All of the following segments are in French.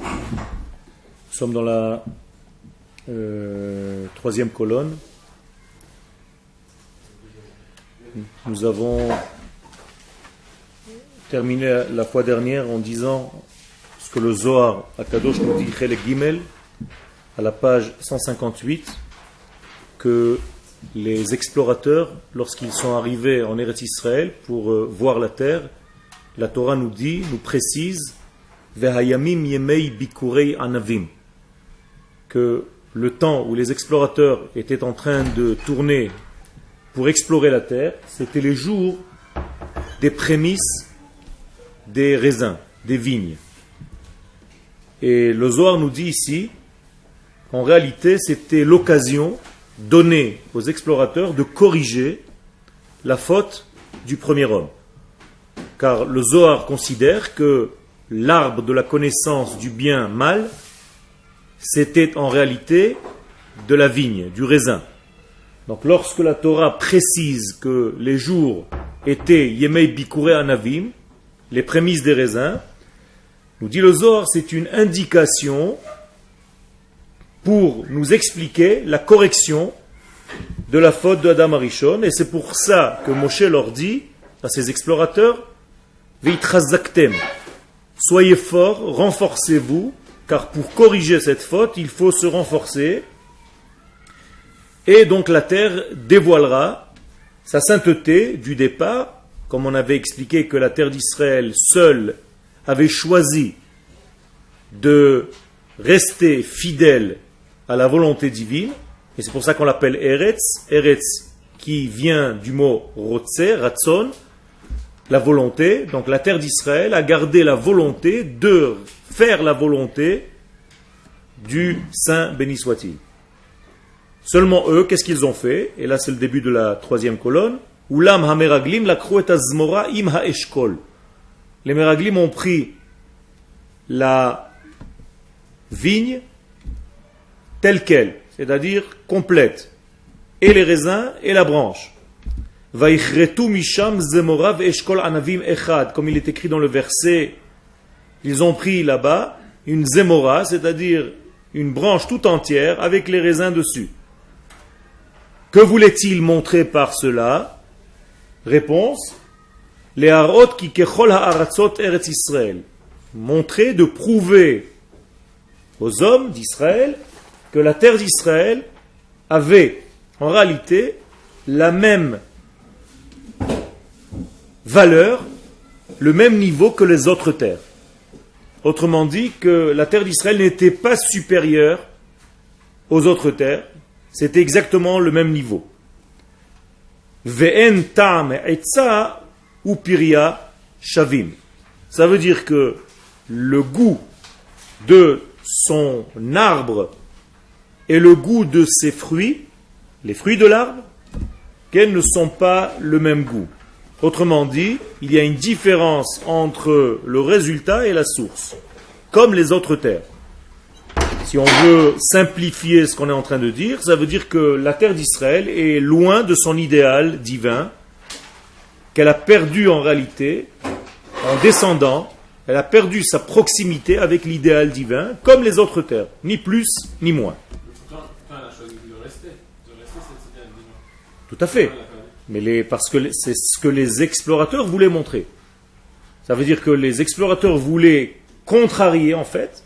Nous sommes dans la troisième colonne. Nous avons terminé la fois dernière en disant ce que le Zohar à Kadosh nous dit, Chelek Gimel, à la page 158, que les explorateurs, lorsqu'ils sont arrivés en Eretz Israël pour voir la terre, la Torah nous dit, nous précise, Vehayamim yemei bikurei anavim, que le temps où les explorateurs étaient en train de tourner pour explorer la terre, c'était les jours des prémices des raisins, des vignes. Et le Zohar nous dit ici, en réalité, c'était l'occasion donnée aux explorateurs de corriger la faute du premier homme. Car le Zohar considère que l'arbre de la connaissance du bien-mal, c'était en réalité de la vigne, du raisin. Donc lorsque la Torah précise que les jours étaient Yemei Bikurei Anavim, les prémices des raisins, nous dit le Zohar, c'est une indication pour nous expliquer la correction de la faute de Adam Arishon, et c'est pour ça que Moshe leur dit à ses explorateurs, Veitrazaktem, soyez forts, renforcez-vous, car pour corriger cette faute, il faut se renforcer, et donc la terre dévoilera sa sainteté du départ, comme on avait expliqué que la terre d'Israël seule avait choisi de rester fidèle à la volonté divine, et c'est pour ça qu'on l'appelle Eretz, Eretz qui vient du mot Rotze, Ratzon, la volonté. Donc la terre d'Israël a gardé la volonté de faire la volonté du Saint béni soit-il. Seulement eux, qu'est-ce qu'ils ont fait? Et là c'est le début de la troisième colonne. Ulam hameraglim lakru et azmora im haeshkol. Les meraglim ont pris la vigne telle qu'elle, c'est-à-dire complète, et les raisins et la branche. Vaichretu misham zemora veeshkol anavim echad, comme il est écrit dans le verset, ils ont pris là-bas une zemora, c'est-à-dire une branche tout entière avec les raisins dessus. Que voulait-il montrer par cela? Réponse, les harot ki kechol ha'aratzot eretz Israël. Montrer, de prouver aux hommes d'Israël que la terre d'Israël avait en réalité la même valeur, le même niveau que les autres terres. Autrement dit, que la terre d'Israël n'était pas supérieure aux autres terres, c'était exactement le même niveau. Ve'en ta'am etza upiria shavim. Ça veut dire que le goût de son arbre et le goût de ses fruits, les fruits de l'arbre, qu'elles ne sont pas le même goût. Autrement dit, il y a une différence entre le résultat et la source, comme les autres terres. Si on veut simplifier ce qu'on est en train de dire, ça veut dire que la terre d'Israël est loin de son idéal divin, qu'elle a perdu en réalité, en descendant, elle a perdu sa proximité avec l'idéal divin, comme les autres terres, ni plus ni moins. Tout à fait. Mais parce que c'est ce que les explorateurs voulaient montrer. Ça veut dire que les explorateurs voulaient contrarier, en fait,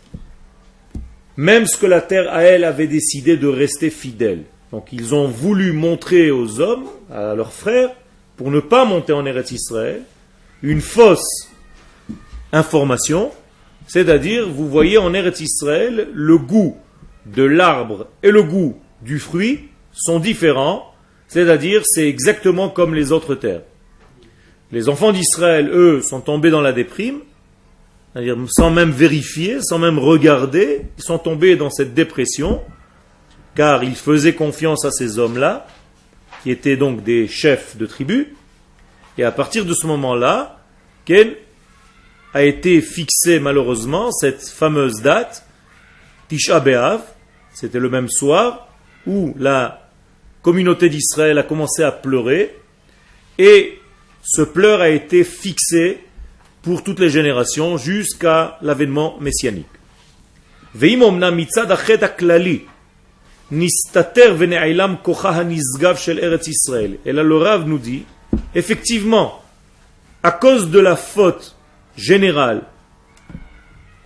même ce que la terre à elle avait décidé de rester fidèle. Donc ils ont voulu montrer aux hommes, à leurs frères, pour ne pas monter en Eretz Israël, une fausse information, c'est-à-dire, vous voyez en Eretz Israël, le goût de l'arbre et le goût du fruit sont différents, c'est-à-dire, c'est exactement comme les autres terres. Les enfants d'Israël, eux, sont tombés dans la déprime, c'est-à-dire sans même vérifier, sans même regarder, ils sont tombés dans cette dépression, car ils faisaient confiance à ces hommes-là, qui étaient donc des chefs de tribu, et à partir de ce moment-là, quelle a été fixée malheureusement cette fameuse date, Tisha B'Av, c'était le même soir, où la communauté d'Israël a commencé à pleurer, et ce pleur a été fixé pour toutes les générations jusqu'à l'avènement messianique. Ve'im omnam mitzad achet haklali nistater ve'ne'ilam kocha hanizgav shel Eretz Israël. Et là le Rav nous dit, effectivement, à cause de la faute générale,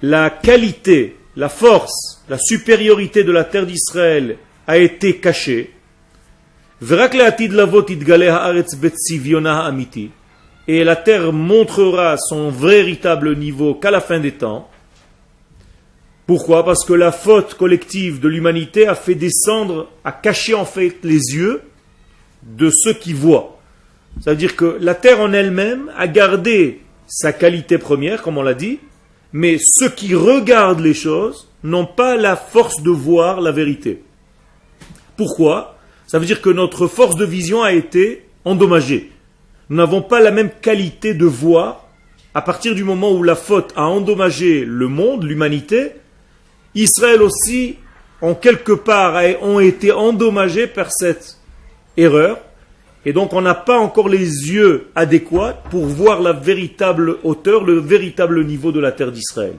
la qualité, la force, la supériorité de la terre d'Israël a été cachée. Et la terre montrera son véritable niveau qu'à la fin des temps. Pourquoi? Parce que la faute collective de l'humanité a fait descendre, a caché en fait les yeux de ceux qui voient. C'est-à-dire que la terre en elle-même a gardé sa qualité première, comme on l'a dit, mais ceux qui regardent les choses n'ont pas la force de voir la vérité. Pourquoi? Ça veut dire que notre force de vision a été endommagée. Nous n'avons pas la même qualité de voir. À partir du moment où la faute a endommagé le monde, l'humanité, Israël aussi, en quelque part, ont été endommagés par cette erreur. Et donc on n'a pas encore les yeux adéquats pour voir la véritable hauteur, le véritable niveau de la terre d'Israël.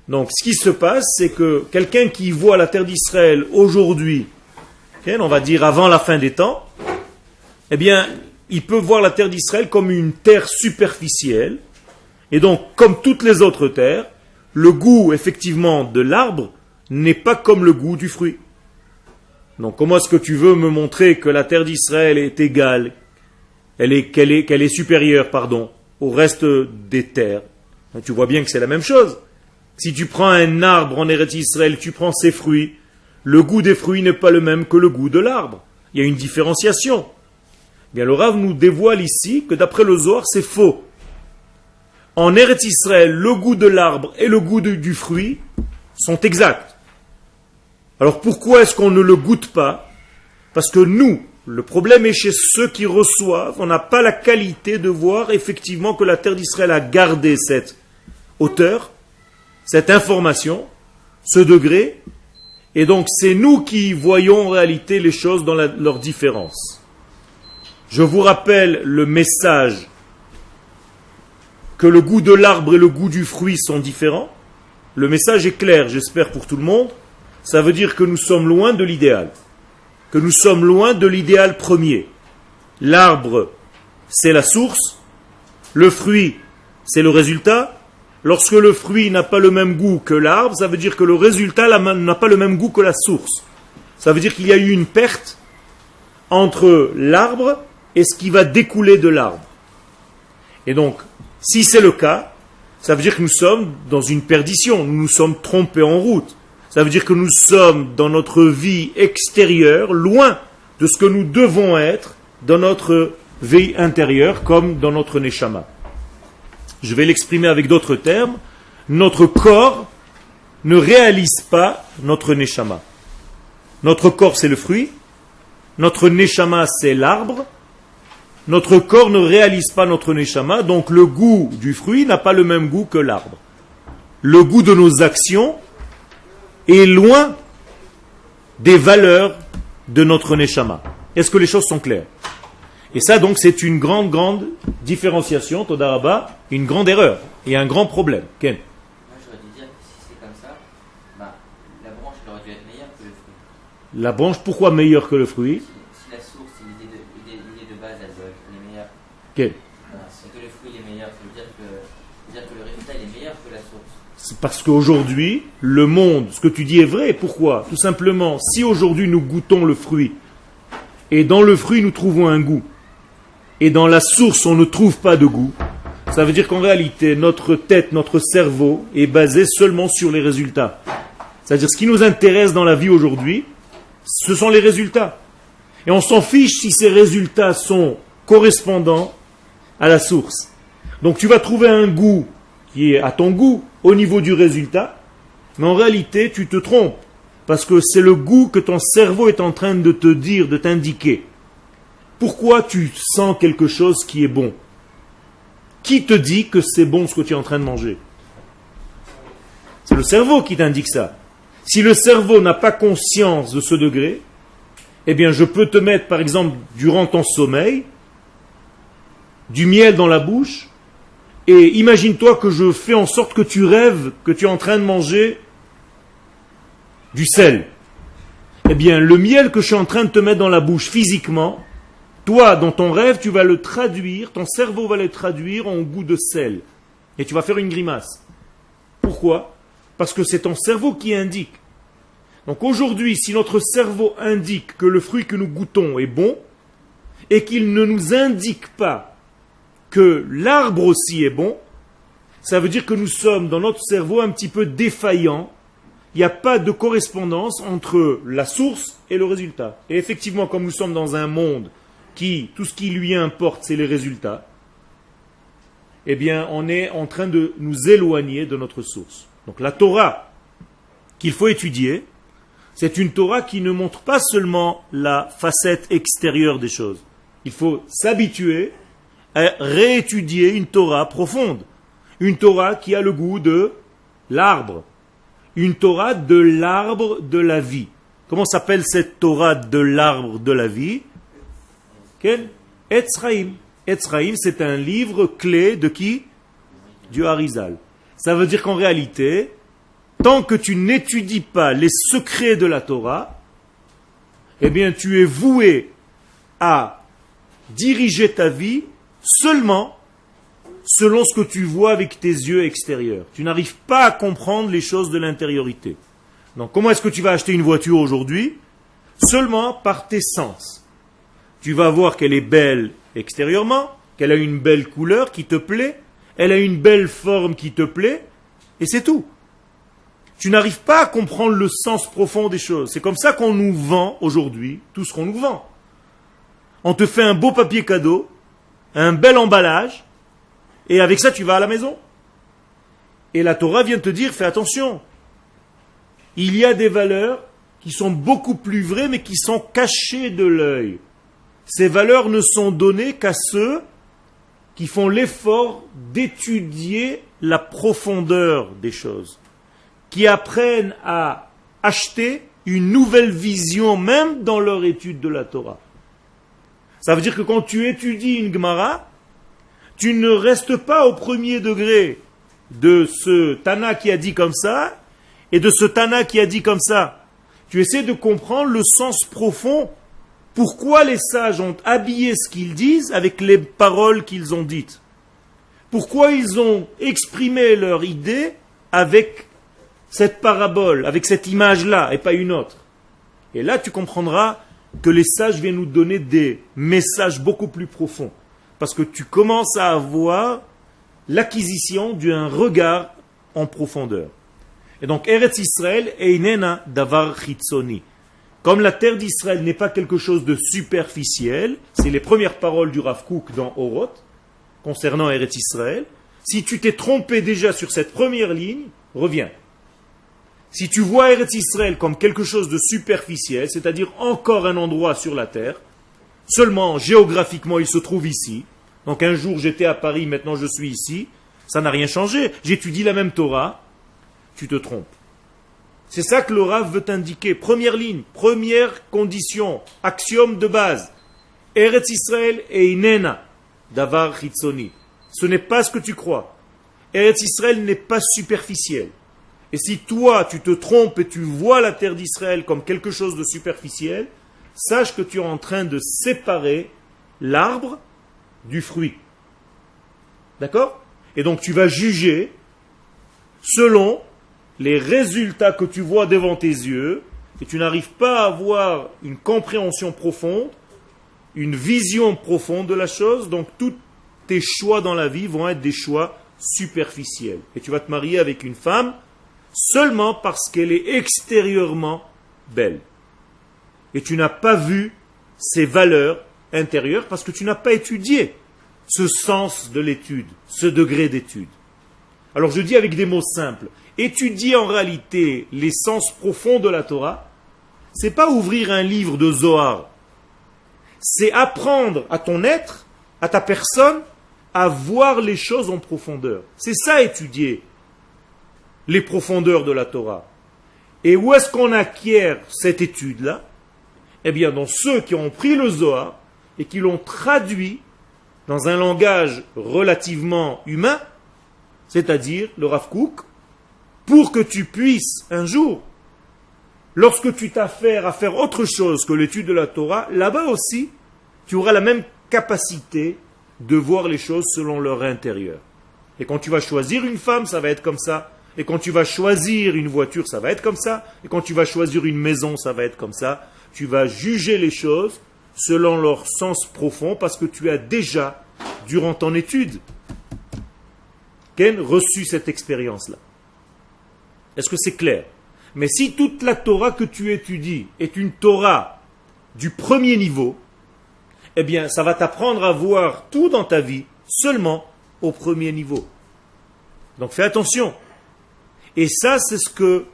Donc ce qui se passe, c'est que quelqu'un qui voit la terre d'Israël aujourd'hui, on va dire avant la fin des temps, eh bien, il peut voir la terre d'Israël comme une terre superficielle. Et donc, comme toutes les autres terres, le goût, effectivement, de l'arbre n'est pas comme le goût du fruit. Donc, comment est-ce que tu veux me montrer que la terre d'Israël est égale, qu'elle est supérieure, au reste des terres? Tu vois bien que c'est la même chose. Si tu prends un arbre en Eretz Israël, tu prends ses fruits, le goût des fruits n'est pas le même que le goût de l'arbre. Il y a une différenciation. Bien, le Rav nous dévoile ici que d'après le Zohar, c'est faux. En Eretz Israël, le goût de l'arbre et le goût du fruit sont exacts. Alors pourquoi est-ce qu'on ne le goûte pas? Parce que nous, le problème est chez ceux qui reçoivent, on n'a pas la qualité de voir effectivement que la terre d'Israël a gardé cette hauteur, cette information, ce degré, et donc c'est nous qui voyons en réalité les choses dans leur différence. Je vous rappelle le message que le goût de l'arbre et le goût du fruit sont différents. Le message est clair, j'espère, pour tout le monde. Ça veut dire que nous sommes loin de l'idéal. Que nous sommes loin de l'idéal premier. L'arbre, c'est la source. Le fruit, c'est le résultat. Lorsque le fruit n'a pas le même goût que l'arbre, ça veut dire que le résultat n'a pas le même goût que la source. Ça veut dire qu'il y a eu une perte entre l'arbre et ce qui va découler de l'arbre. Et donc, si c'est le cas, ça veut dire que nous sommes dans une perdition, nous nous sommes trompés en route. Ça veut dire que nous sommes dans notre vie extérieure, loin de ce que nous devons être dans notre vie intérieure, comme dans notre neshama. Je vais l'exprimer avec d'autres termes. Notre corps ne réalise pas notre neshama. Notre corps, c'est le fruit. Notre neshama, c'est l'arbre. Notre corps ne réalise pas notre neshama, donc le goût du fruit n'a pas le même goût que l'arbre. Le goût de nos actions est loin des valeurs de notre neshama. Est-ce que les choses sont claires? Et ça, donc, c'est une grande différenciation, Toda Rabba, une grande erreur et un grand problème. Ken? Moi, j'aurais dû dire que si c'est comme ça, la branche elle aurait dû être meilleure que le fruit. La branche, pourquoi meilleure que le fruit? Si la source, l'idée de base, elle est meilleure. Ken? Si que le fruit est meilleur, ça veut dire que le résultat il est meilleur que la source. C'est parce qu'aujourd'hui, le monde, ce que tu dis est vrai. Pourquoi? Tout simplement, si aujourd'hui nous goûtons le fruit, et dans le fruit nous trouvons un goût, et dans la source on ne trouve pas de goût, ça veut dire qu'en réalité, notre tête, notre cerveau est basé seulement sur les résultats. C'est-à-dire ce qui nous intéresse dans la vie aujourd'hui, ce sont les résultats. Et on s'en fiche si ces résultats sont correspondants à la source. Donc tu vas trouver un goût qui est à ton goût au niveau du résultat, mais en réalité tu te trompes, parce que c'est le goût que ton cerveau est en train de te dire, de t'indiquer. Pourquoi tu sens quelque chose qui est bon? Qui te dit que c'est bon ce que tu es en train de manger? C'est le cerveau qui t'indique ça. Si le cerveau n'a pas conscience de ce degré, eh bien je peux te mettre par exemple durant ton sommeil du miel dans la bouche et imagine-toi que je fais en sorte que tu rêves que tu es en train de manger du sel. Eh bien, le miel que je suis en train de te mettre dans la bouche physiquement, toi, dans ton rêve, tu vas le traduire, ton cerveau va le traduire en goût de sel. Et tu vas faire une grimace. Pourquoi? Parce que c'est ton cerveau qui indique. Donc aujourd'hui, si notre cerveau indique que le fruit que nous goûtons est bon, et qu'il ne nous indique pas que l'arbre aussi est bon, ça veut dire que nous sommes dans notre cerveau un petit peu défaillants. Il n'y a pas de correspondance entre la source et le résultat. Et effectivement, comme nous sommes dans un monde qui, tout ce qui lui importe, c'est les résultats, eh bien, on est en train de nous éloigner de notre source. Donc la Torah qu'il faut étudier, c'est une Torah qui ne montre pas seulement la facette extérieure des choses. Il faut s'habituer à réétudier une Torah profonde. Une Torah qui a le goût de l'arbre. Une Torah de l'arbre de la vie. Comment s'appelle cette Torah de l'arbre de la vie? Etz Chaim. Etz Chaim, c'est un livre clé de qui? Du Harizal. Ça veut dire qu'en réalité, tant que tu n'étudies pas les secrets de la Torah, eh bien tu es voué à diriger ta vie seulement selon ce que tu vois avec tes yeux extérieurs. Tu n'arrives pas à comprendre les choses de l'intériorité. Donc comment est-ce que tu vas acheter une voiture aujourd'hui? Seulement par tes sens. Tu vas voir qu'elle est belle extérieurement, qu'elle a une belle couleur qui te plaît, elle a une belle forme qui te plaît, et c'est tout. Tu n'arrives pas à comprendre le sens profond des choses. C'est comme ça qu'on nous vend aujourd'hui tout ce qu'on nous vend. On te fait un beau papier cadeau, un bel emballage, et avec ça tu vas à la maison. Et la Torah vient te dire, fais attention. Il y a des valeurs qui sont beaucoup plus vraies, mais qui sont cachées de l'œil. Ces valeurs ne sont données qu'à ceux qui font l'effort d'étudier la profondeur des choses, qui apprennent à acheter une nouvelle vision même dans leur étude de la Torah. Ça veut dire que quand tu étudies une Gemara, tu ne restes pas au premier degré de ce Tana qui a dit comme ça et de ce Tana qui a dit comme ça. Tu essaies de comprendre le sens profond. Pourquoi les sages ont habillé ce qu'ils disent avec les paroles qu'ils ont dites? Pourquoi ils ont exprimé leur idée avec cette parabole, avec cette image-là et pas une autre? Et là, tu comprendras que les sages viennent nous donner des messages beaucoup plus profonds. Parce que tu commences à avoir l'acquisition d'un regard en profondeur. Et donc, Eretz Israël einena davar chitzoni. Comme la terre d'Israël n'est pas quelque chose de superficiel, c'est les premières paroles du Rav Kook dans Oroth, concernant Eretz Israël. Si tu t'es trompé déjà sur cette première ligne, reviens. Si tu vois Eretz Israël comme quelque chose de superficiel, c'est-à-dire encore un endroit sur la terre, seulement géographiquement il se trouve ici, donc un jour j'étais à Paris, maintenant je suis ici, ça n'a rien changé, j'étudie la même Torah, tu te trompes. C'est ça que le Rav veut t'indiquer. Première ligne, première condition, axiome de base. Eretz Israël einena davar chitzoni. Ce n'est pas ce que tu crois. Eretz Israël n'est pas superficiel. Et si toi, tu te trompes et tu vois la terre d'Israël comme quelque chose de superficiel, sache que tu es en train de séparer l'arbre du fruit. D'accord? Et donc tu vas juger selon les résultats que tu vois devant tes yeux, et tu n'arrives pas à avoir une compréhension profonde, une vision profonde de la chose, donc tous tes choix dans la vie vont être des choix superficiels. Et tu vas te marier avec une femme seulement parce qu'elle est extérieurement belle. Et tu n'as pas vu ses valeurs intérieures parce que tu n'as pas étudié ce sens de l'étude, ce degré d'étude. Alors je dis avec des mots simples, étudier en réalité les sens profonds de la Torah, c'est pas ouvrir un livre de Zohar, c'est apprendre à ton être, à ta personne, à voir les choses en profondeur. C'est ça étudier les profondeurs de la Torah. Et où est-ce qu'on acquiert cette étude-là? Eh bien, dans ceux qui ont pris le Zohar et qui l'ont traduit dans un langage relativement humain, c'est-à-dire le Rav Kook, pour que tu puisses un jour lorsque tu t'affaires à faire autre chose que l'étude de la Torah, là-bas aussi, tu auras la même capacité de voir les choses selon leur intérieur. Et quand tu vas choisir une femme, ça va être comme ça. Et quand tu vas choisir une voiture, ça va être comme ça. Et quand tu vas choisir une maison, ça va être comme ça. Tu vas juger les choses selon leur sens profond parce que tu as déjà, durant ton étude, reçu cette expérience-là. Est-ce que c'est clair? Mais si toute la Torah que tu étudies est une Torah du premier niveau, eh bien, ça va t'apprendre à voir tout dans ta vie seulement au premier niveau. Donc fais attention. Et ça, c'est ce que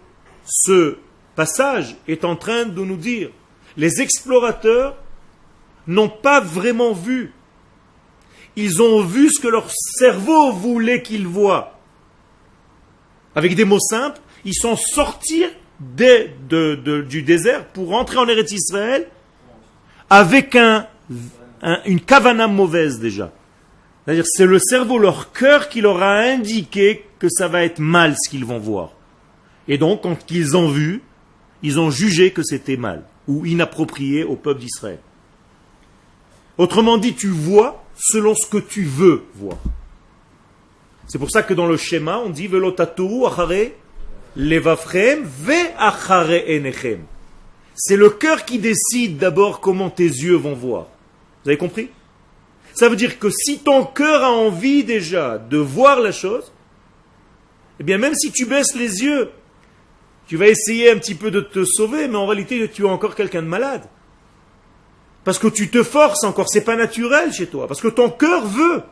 ce passage est en train de nous dire. Les explorateurs n'ont pas vraiment vu. Ils ont vu ce que leur cerveau voulait qu'ils voient. Avec des mots simples, ils sont sortis du désert pour rentrer en Eretz Israël avec une kavana mauvaise déjà. C'est-à-dire c'est le cerveau, leur cœur qui leur a indiqué que ça va être mal ce qu'ils vont voir. Et donc, quand ils ont vu, ils ont jugé que c'était mal ou inapproprié au peuple d'Israël. Autrement dit, tu vois selon ce que tu veux voir. C'est pour ça que dans le schéma, on dit Velo taturu achare levavchem ve achare enechem. C'est le cœur qui décide d'abord comment tes yeux vont voir. Vous avez compris? Ça veut dire que si ton cœur a envie déjà de voir la chose, eh bien même si tu baisses les yeux, tu vas essayer un petit peu de te sauver, mais en réalité tu es encore quelqu'un de malade. Parce que tu te forces encore, c'est pas naturel chez toi, parce que ton cœur veut.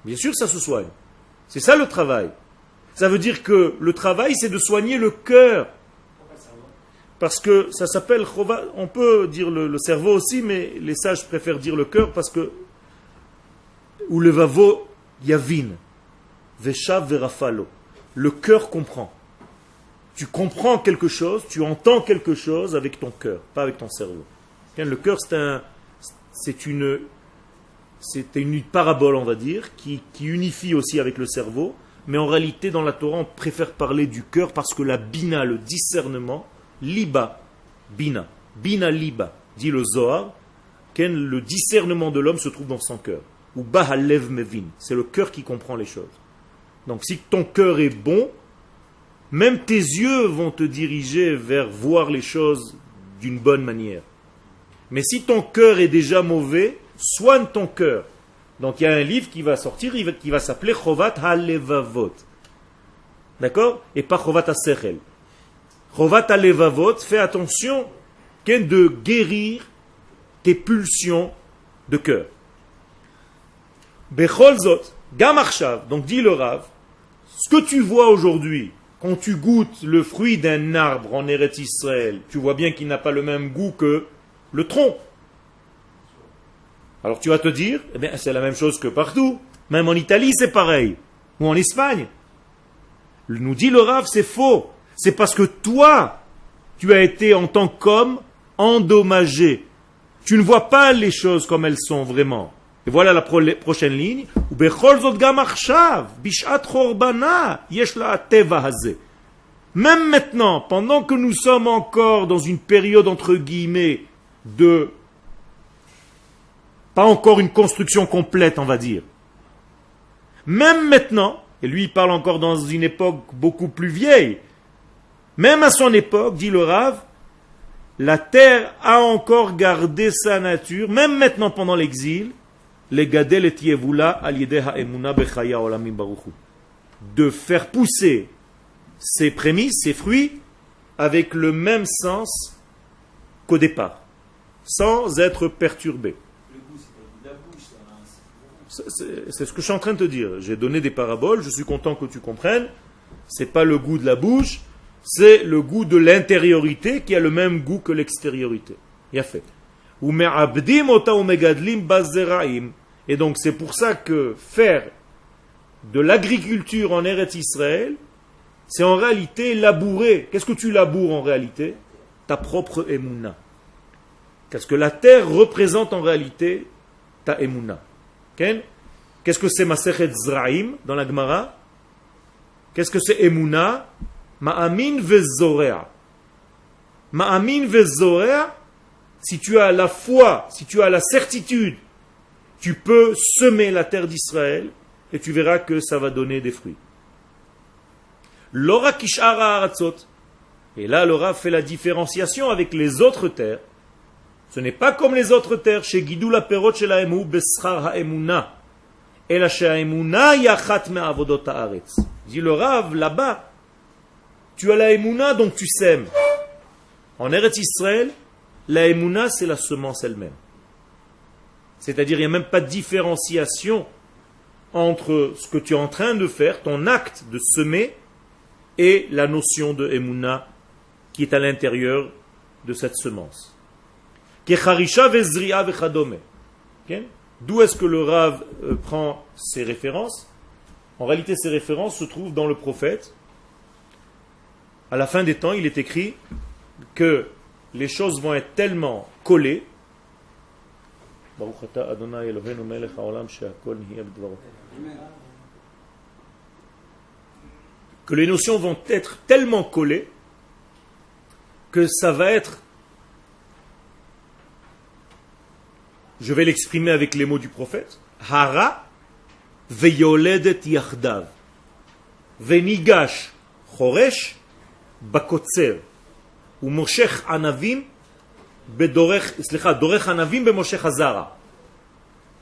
Bien sûr ça se soigne. C'est ça le travail. Ça veut dire que le travail c'est de soigner le cœur. Parce que ça s'appelle, on peut dire le cerveau aussi, mais les sages préfèrent dire le cœur parce que, ou le vavo yavin, veshav verafalo. Le cœur comprend. Tu comprends quelque chose, tu entends quelque chose avec ton cœur, pas avec ton cerveau. Le cœur c'est une parabole, on va dire, qui unifie aussi avec le cerveau, mais en réalité dans la Torah on préfère parler du cœur parce que la bina, le discernement, Liba, bina, bina liba, dit le Zohar, le discernement de l'homme se trouve dans son cœur. Ou bahalev mevin, c'est le cœur qui comprend les choses. Donc si ton cœur est bon, même tes yeux vont te diriger vers voir les choses d'une bonne manière. Mais si ton cœur est déjà mauvais, soigne ton cœur. Donc il y a un livre qui va sortir, qui va s'appeler Chovat HaLevavot. D'accord? Et pas Chovat HaSechel. Chovat HaLevavot, fais attention de guérir tes pulsions de cœur. Bechol Zot, Gam Arshav, donc dit le Rav, ce que tu vois aujourd'hui, quand tu goûtes le fruit d'un arbre en Eretz Israël, tu vois bien qu'il n'a pas le même goût que le tronc. Alors tu vas te dire, eh bien, c'est la même chose que partout. Même en Italie, c'est pareil. Ou en Espagne. Nous dit le Rav, c'est faux. C'est parce que toi, tu as été en tant qu'homme endommagé. Tu ne vois pas les choses comme elles sont vraiment. Et voilà la prochaine ligne. Même maintenant, pendant que nous sommes encore dans une période entre guillemets de pas encore une construction complète, on va dire. Même maintenant, et lui il parle encore dans une époque beaucoup plus vieille, même à son époque, dit le Rav, la terre a encore gardé sa nature, même maintenant pendant l'exil, de faire pousser ses prémices, ses fruits, avec le même sens qu'au départ, sans être perturbé. C'est ce que je suis en train de te dire. J'ai donné des paraboles, je suis content que tu comprennes. C'est pas le goût de la bouche, c'est le goût de l'intériorité qui a le même goût que l'extériorité. Il a fait. Et donc c'est pour ça que faire de l'agriculture en Eretz Israël, c'est en réalité labourer. Qu'est-ce que tu laboures en réalité? Ta propre émouna. Parce que la terre représente en réalité ta émouna. Qu'est-ce que c'est Masechet Zraim dans la Gemara? Qu'est-ce que c'est émouna? Ma'amin vezorea. Ma'amin vezorea, si tu as la foi, si tu as la certitude, tu peux semer la terre d'Israël et tu verras que ça va donner des fruits. L'ora kishara aratzot. Et là, le Rav fait la différenciation avec les autres terres. Ce n'est pas comme les autres terres. Chez Gidou la perot chez la emu beschar ha'emuna. Et la chez ha'emuna yachat me'avodot ha'aretz. Dit le Rav, là-bas, tu as la emuna, donc tu sèmes. En Eretz Israël, la emuna, c'est la semence elle-même. C'est-à-dire, il n'y a même pas de différenciation entre ce que tu es en train de faire, ton acte de semer, et la notion de emuna qui est à l'intérieur de cette semence. D'où est-ce que le Rav prend ses références? En réalité, ces références se trouvent dans le prophète. À la fin des temps, il est écrit que les choses vont être tellement collées que les notions vont être tellement collées que ça va être, je vais l'exprimer avec les mots du prophète, Hara veyoledet yachdav venigash choresh bakotzer umoshech anavim dorech anavim bemoshech hazara.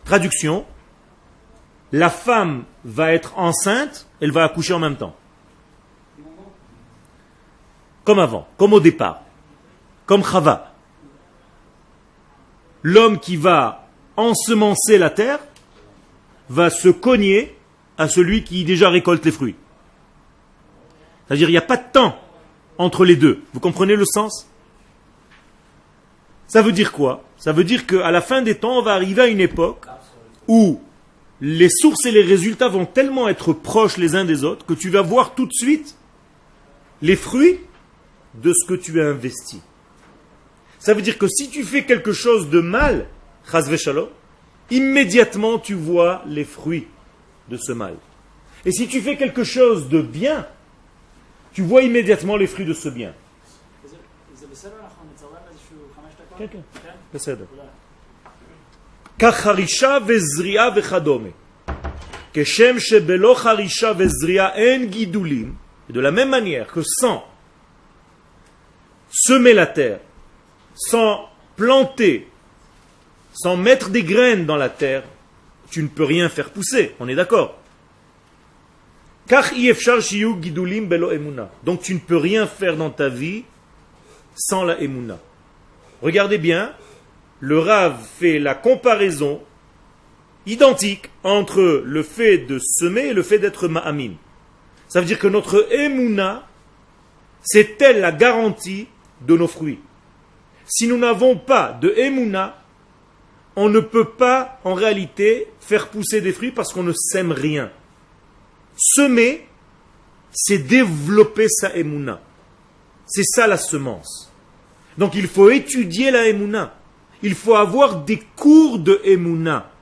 Traduction, la femme va être enceinte, elle va accoucher en même temps. Comme avant, comme au départ, comme Chava. L'homme qui va ensemencer la terre va se cogner à celui qui déjà récolte les fruits. C'est-à-dire, il n'y a pas de temps entre les deux. Vous comprenez le sens? Ça veut dire quoi? Ça veut dire qu'à la fin des temps, on va arriver à une époque où les sources et les résultats vont tellement être proches les uns des autres que tu vas voir tout de suite les fruits de ce que tu as investi. Ça veut dire que si tu fais quelque chose de mal, chas v'shalom, immédiatement tu vois les fruits de ce mal. Et si tu fais quelque chose de bien, tu vois immédiatement les fruits de ce bien. Kacharisha vezria vechadome. Keshem shebelo charisha vezria en gidulim. Et de la même manière que sans semer la terre, sans planter, sans mettre des graines dans la terre, tu ne peux rien faire pousser. On est d'accord? Donc tu ne peux rien faire dans ta vie sans la emuna. Regardez bien, le Rav fait la comparaison identique entre le fait de semer et le fait d'être ma'amim. Ça veut dire que notre emuna, c'est elle la garantie de nos fruits. Si nous n'avons pas de emuna, on ne peut pas en réalité faire pousser des fruits parce qu'on ne sème rien. Semer, c'est développer sa emuna. C'est ça la semence. Donc il faut étudier la emuna. Il faut avoir des cours de emuna.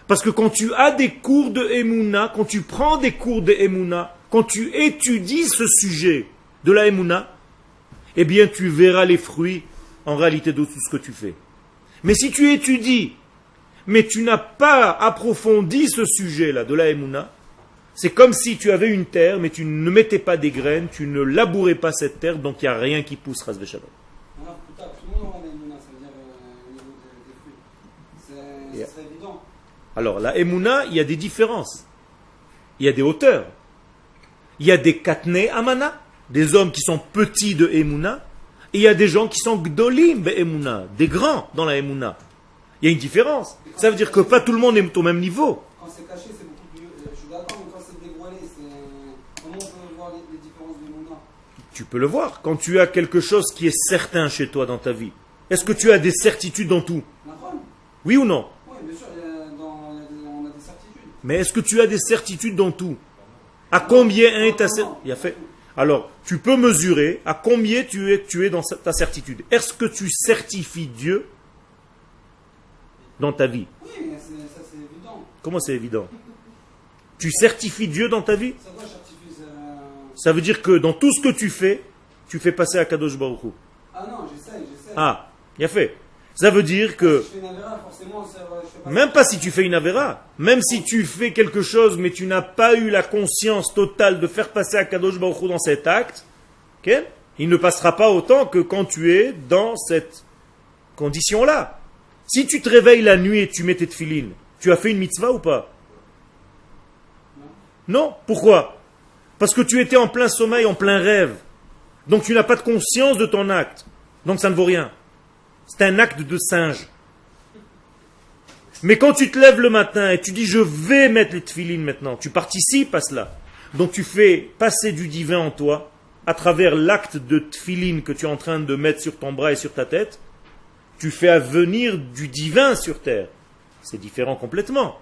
Parce que quand tu as des cours de emuna, quand tu prends des cours de emuna, quand tu étudies ce sujet de la emuna, eh bien tu verras les fruits en réalité de tout ce que tu fais. Mais si tu étudies, mais tu n'as pas approfondi ce sujet-là de la emuna, c'est comme si tu avais une terre, mais tu ne mettais pas des graines, tu ne labourais pas cette terre, donc il n'y a rien qui pousse, ras v'shalom. Alors, tout le monde aura des emuna, ça veut dire au niveau des fruits. C'est évident. Alors, la emuna, il y a des différences. Il y a des hauteurs. Il y a des katne amana, des hommes qui sont petits de emuna, et il y a des gens qui sont gdolim be emuna, des grands dans la emuna. Il y a une différence. Ça veut dire que pas tout le monde est au même niveau. Quand c'est caché, c'est beaucoup plus. Je suis d'accord, mais quand c'est dévoilé, comment on peut voir les différences de emuna? Tu peux le voir quand tu as quelque chose qui est certain chez toi dans ta vie. Est-ce que tu as des certitudes dans tout? Oui ou non? Oui, bien sûr, on a des certitudes. Mais est-ce que tu as des certitudes dans tout? À combien est ta certitude? Alors, tu peux mesurer à combien tu es dans ta certitude. Est-ce que tu certifies Dieu dans ta vie? Oui, mais ça c'est évident. Comment c'est évident? Tu certifies Dieu dans ta vie? Ça doit certifier. Ça veut dire que dans tout ce que tu fais passer à Kadosh Baruch Hu. Ah, il a fait. Ça veut dire que, Si je fais une avéra, forcément, je fais pas même pas si tu fais une avéra, même si tu fais quelque chose, mais tu n'as pas eu la conscience totale de faire passer Akadosh Baruch Hu dans cet acte, ok, il ne passera pas autant que quand tu es dans cette condition-là. Si tu te réveilles la nuit et tu mets tes tefilines, tu as fait une mitzvah ou pas? Non. Pourquoi? Parce que tu étais en plein sommeil, en plein rêve. Donc tu n'as pas de conscience de ton acte. Donc ça ne vaut rien. C'est un acte de singe. Mais quand tu te lèves le matin et tu dis je vais mettre les tefilines maintenant, tu participes à cela. Donc tu fais passer du divin en toi à travers l'acte de tefilin que tu es en train de mettre sur ton bras et sur ta tête. Tu fais advenir du divin sur terre. C'est différent complètement.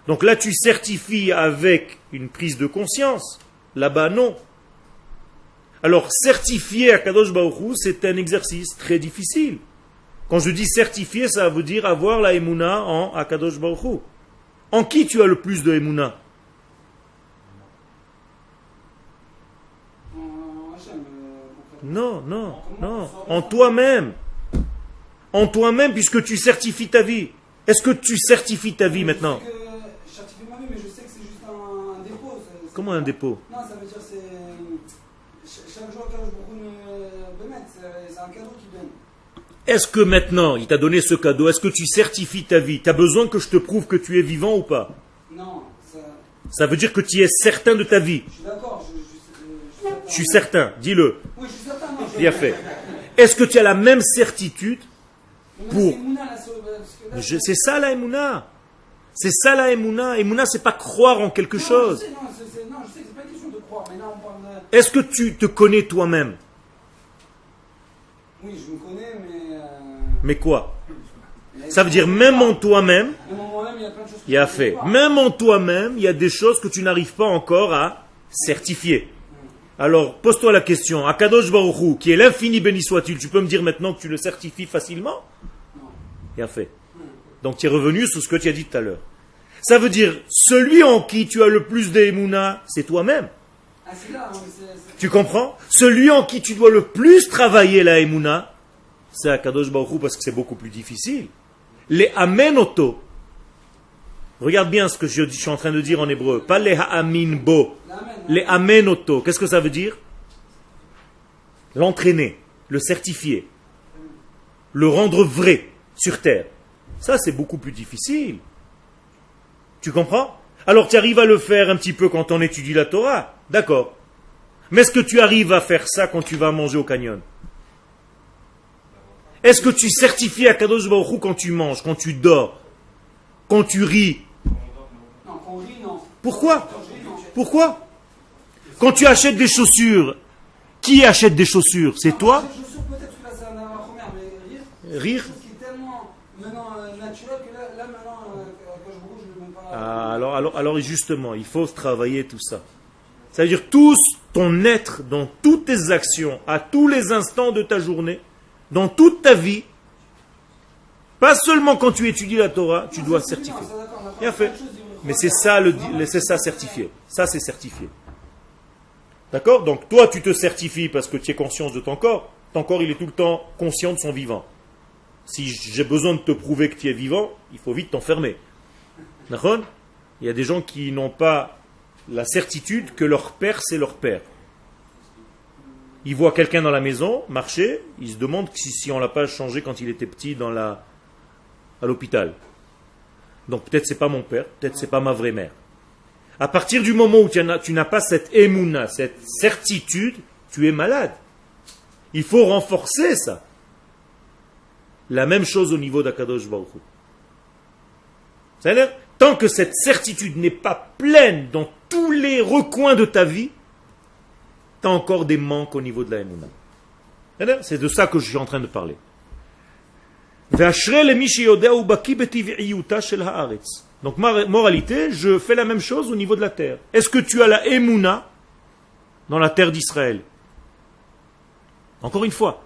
Donc là, tu certifies avec une prise de conscience. Là-bas, non. Alors, certifier à Kadosh Baruch Hu, c'est un exercice très difficile. Quand je dis certifier, ça veut dire avoir la Emouna en Akadosh Baruch Hu. En qui tu as le plus de Emouna? en Hachem, concrètement. Non, non, non. En toi-même. En toi-même, puisque tu certifies ta vie. Est-ce que tu certifies ta vie maintenant? Je sais que je certifie ma vie, mais je sais que c'est juste un dépôt. Comment un dépôt? Non, ça veut dire chaque jour que je me mettre, c'est un cadeau qu'il donne. Est-ce que maintenant, il t'a donné ce cadeau, est-ce que tu certifies ta vie? Tu as besoin que je te prouve que tu es vivant ou pas? Non, Ça veut dire que tu es certain de ta vie. je suis d'accord. Je suis certain, dis-le. Oui, je suis certain. Non, Bien fait. Est-ce que tu as la même certitude pour... C'est Mouna, là, parce que là, C'est ça la Emouna. C'est ça la Emouna. Emouna, c'est pas croire en quelque chose. Non, je sais que c'est pas une question de croire, mais là on parle de... Est-ce que tu te connais toi-même? Oui, je me connais, mais... Mais quoi? Ça veut dire même en toi-même, Même en moi-même, il y a plein de choses que il y a je ne fait. sais pas. Même en toi-même, il y a des choses que tu n'arrives pas encore à certifier. Alors, pose-toi la question. Akadosh Baruch Hu, qui est l'infini béni soit-il, tu peux me dire maintenant que tu le certifies facilement? Non. Il y a fait. Donc tu es revenu sur ce que tu as dit tout à l'heure. Ça veut dire, celui en qui tu as le plus d'émouna, c'est toi-même. Ah, c'est là, hein, Tu comprends? Celui en qui tu dois le plus travailler la émouna, c'est Akadosh Baruch Hu parce que c'est beaucoup plus difficile. Les amenoto. Regarde bien ce que je suis en train de dire en hébreu. Pas les ha'amin bo. Les amenoto. Qu'est-ce que ça veut dire? L'entraîner, le certifier, le rendre vrai sur terre. Ça, c'est beaucoup plus difficile. Tu comprends? Alors, tu arrives à le faire un petit peu quand on étudie la Torah. D'accord. Mais est-ce que tu arrives à faire ça quand tu vas manger au canyon? Est-ce que tu certifies à Kadosh Baruch Hu quand tu manges, quand tu dors, quand tu ris? Non, quand on rit, non. Pourquoi? Quand je ris, non. Pourquoi? Quand tu achètes des chaussures, qui achète des chaussures? C'est toi? Je suis peut-être que là, c'est un avant-première, mais rire, Rire? c'est quelque chose qui est tellement maintenant naturel que là maintenant, quand je bouge, je ne veux même pas... Ah, alors justement, il faut travailler tout ça. Ça veut dire tout ton être, dans toutes tes actions, à tous les instants de ta journée, dans toute ta vie, pas seulement quand tu étudies la Torah, tu dois certifier. Bien fait. Mais c'est ça, c'est ça certifié. Ça, c'est certifié. D'accord? Donc toi, tu te certifies parce que tu es conscient de ton corps. Ton corps, il est tout le temps conscient de son vivant. Si j'ai besoin de te prouver que tu es vivant, il faut vite t'enfermer. D'accord? Il y a des gens qui n'ont pas la certitude que leur père, c'est leur père. Ils voient quelqu'un dans la maison marcher, ils se demandent si on ne l'a pas changé quand il était petit à l'hôpital. Donc peut-être c'est pas mon père, peut-être c'est pas ma vraie mère. À partir du moment où tu n'as pas cette émouna, cette certitude, tu es malade. Il faut renforcer ça. La même chose au niveau d'Akadosh Baruch Hu. C'est-à-dire, tant que cette certitude n'est pas pleine dans tous les recoins de ta vie, tu as encore des manques au niveau de la émouna. C'est de ça que je suis en train de parler. Donc, moralité, je fais la même chose au niveau de la terre. Est-ce que tu as la émouna dans la terre d'Israël? Encore une fois.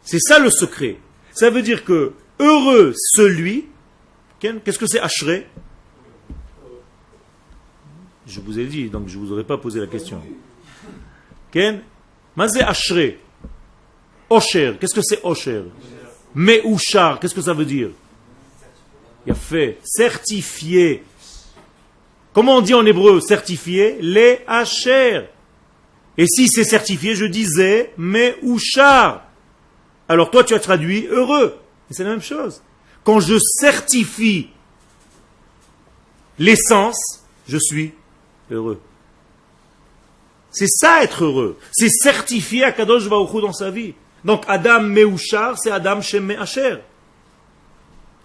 C'est ça le secret. Ça veut dire que heureux celui... Qu'est-ce que c'est Ashrei? Je vous ai dit, donc je ne vous aurais pas posé la question. Ken? Mazé Ashrei. Osher, qu'est-ce que c'est Osher? Me'ushar, qu'est-ce que ça veut dire? Il a fait certifié. Comment on dit en hébreu certifié? Les Asher. Et si c'est certifié, je disais Me'ushar. Alors toi tu as traduit heureux. Et c'est la même chose. Quand je certifie l'essence, je suis heureux. C'est ça être heureux. C'est certifier à Kadosh Baruch Hu dans sa vie. Donc Adam Me'ushar, c'est Adam Shem Me'asher.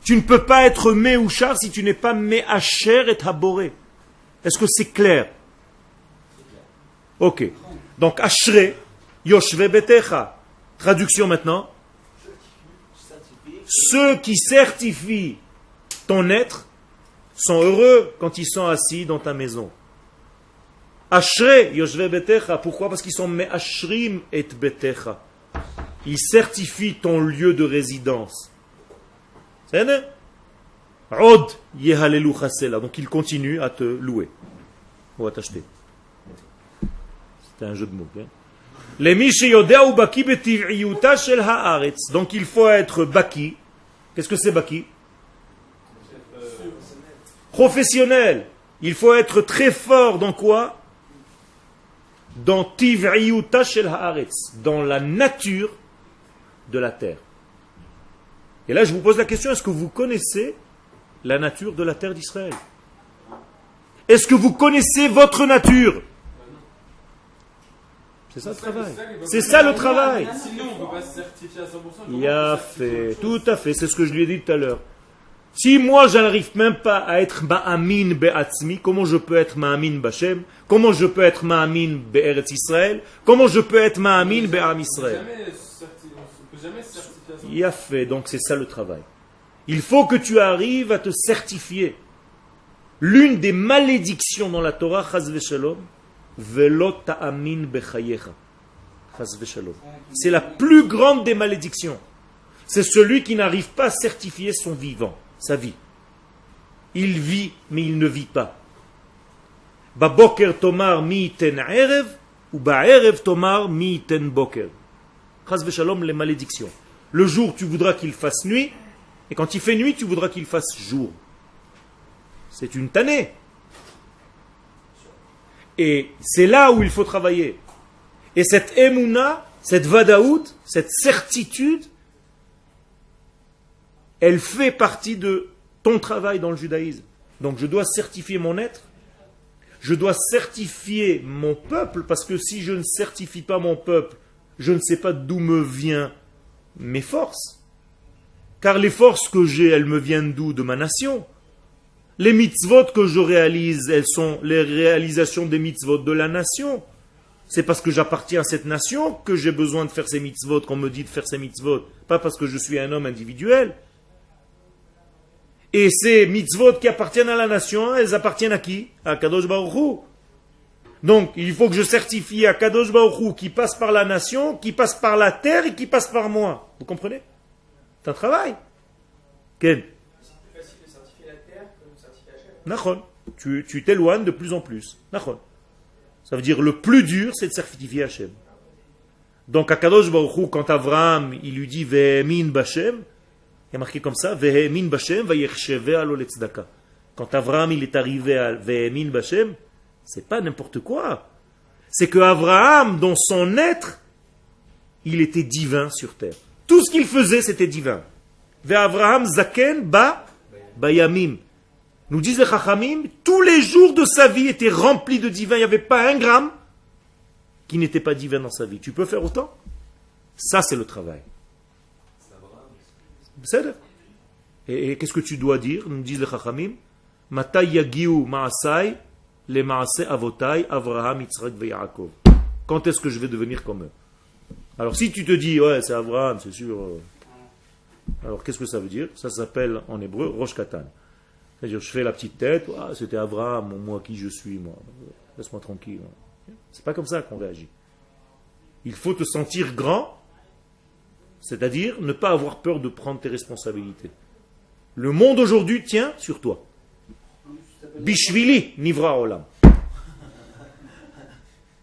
Tu ne peux pas être Me'ushar si tu n'es pas Me'asher et Haboré. Est-ce que c'est clair? Ok. Donc Ashre, Yoshve Betecha. Traduction maintenant. Ceux qui certifient ton être sont heureux quand ils sont assis dans ta maison. Ashre, Yoshve Betecha. Pourquoi? Parce qu'ils sont Me'ashrim et Betecha. Ils certifient ton lieu de résidence. C'est vrai? Od yehalelu chasela. Donc il continue à te louer ou à t'acheter. C'était un jeu de mots. Hein? Donc il faut être baki. Qu'est-ce que c'est baki? Professionnel. Il faut être très fort dans quoi? Dans tiv'iyuta shel haaretz, dans la nature de la terre. Et là je vous pose la question, est-ce que vous connaissez la nature de la terre d'Israël? Est-ce que vous connaissez votre nature? C'est ça le travail. C'est ça le travail. Sinon, on ne peut pas se certifier à 100%. Il a fait, tout à fait, c'est ce que je lui ai dit tout à l'heure. Si moi je n'arrive même pas à être ma'amin be'atzmi, comment je peux être ma'amin b'Hashem? Comment je peux être ma'amin be'eretz Israël? Comment je peux être ma'amin be'am Israël? On ne peut jamais se certifier à 100%. Il a fait, donc c'est ça le travail. Il faut que tu arrives à te certifier. L'une des malédictions dans la Torah, chas v'shalom, velo ta'amin bechayecha. Chas v'shalom. C'est la plus grande des malédictions. C'est celui qui n'arrive pas à certifier son vivant, sa vie. Il vit, mais il ne vit pas. Ba boker tomar mi iten erev, ou ba erev tomar mi iten boker. Chas v'shalom, les malédictions. Le jour, tu voudras qu'il fasse nuit, et quand il fait nuit, tu voudras qu'il fasse jour. C'est une tannée. Et c'est là où il faut travailler. Et cette émouna, cette vadaout, cette certitude, elle fait partie de ton travail dans le judaïsme. Donc je dois certifier mon être, je dois certifier mon peuple, parce que si je ne certifie pas mon peuple, je ne sais pas d'où me viennent mes forces. Car les forces que j'ai, elles me viennent d'où? De ma nation. Les mitzvot que je réalise, elles sont les réalisations des mitzvot de la nation. C'est parce que j'appartiens à cette nation que j'ai besoin de faire ces mitzvot, qu'on me dit de faire ces mitzvot. Pas parce que je suis un homme individuel. Et ces mitzvot qui appartiennent à la nation, elles appartiennent à qui? À Kadosh Baruch Hu. Donc, il faut que je certifie à Kadosh Baruch Hu qui passe par la nation, qui passe par la terre et qui passe par moi. Vous comprenez? C'est un travail. Ken? C'est plus facile de certifier la terre que de certifier Hachem. Nachon. Tu t'éloignes de plus en plus. Nachon. Ça veut dire le plus dur, c'est de certifier Hachem. Donc, à Kadosh Baruch Hu, quand Avraham, il lui dit Ve'emin b'Hashem, il y a marqué comme ça, Ve'emin b'Hashem va'yechsheve alo letzedaka. Quand Avraham il est arrivé à Ve'emin b'Hashem, c'est pas n'importe quoi. C'est que Avraham, dans son être, il était divin sur terre. Tout ce qu'il faisait, c'était divin. Ve'Avraham zaken ba bayamim. Nous disent les Chachamim, tous les jours de sa vie étaient remplis de divin. Il n'y avait pas un gramme qui n'était pas divin dans sa vie. Tu peux faire autant? Ça, c'est le travail. Et qu'est-ce que tu dois dire? Nous disent les Chachamim, Matai yagiu ma'asai le ma'aseh avotai Avraham, Yitzhak ve Yaakov. Quand est-ce que je vais devenir comme eux? Alors si tu te dis, ouais, c'est Avraham, c'est sûr. Alors qu'est-ce que ça veut dire? Ça s'appelle en hébreu Rosh Katan. C'est-à-dire, je fais la petite tête, ah, c'était Avraham, moi qui je suis, moi. Laisse-moi tranquille. C'est pas comme ça qu'on réagit. Il faut te sentir grand, c'est-à-dire ne pas avoir peur de prendre tes responsabilités. Le monde aujourd'hui tient sur toi. Bishvili nivra olam.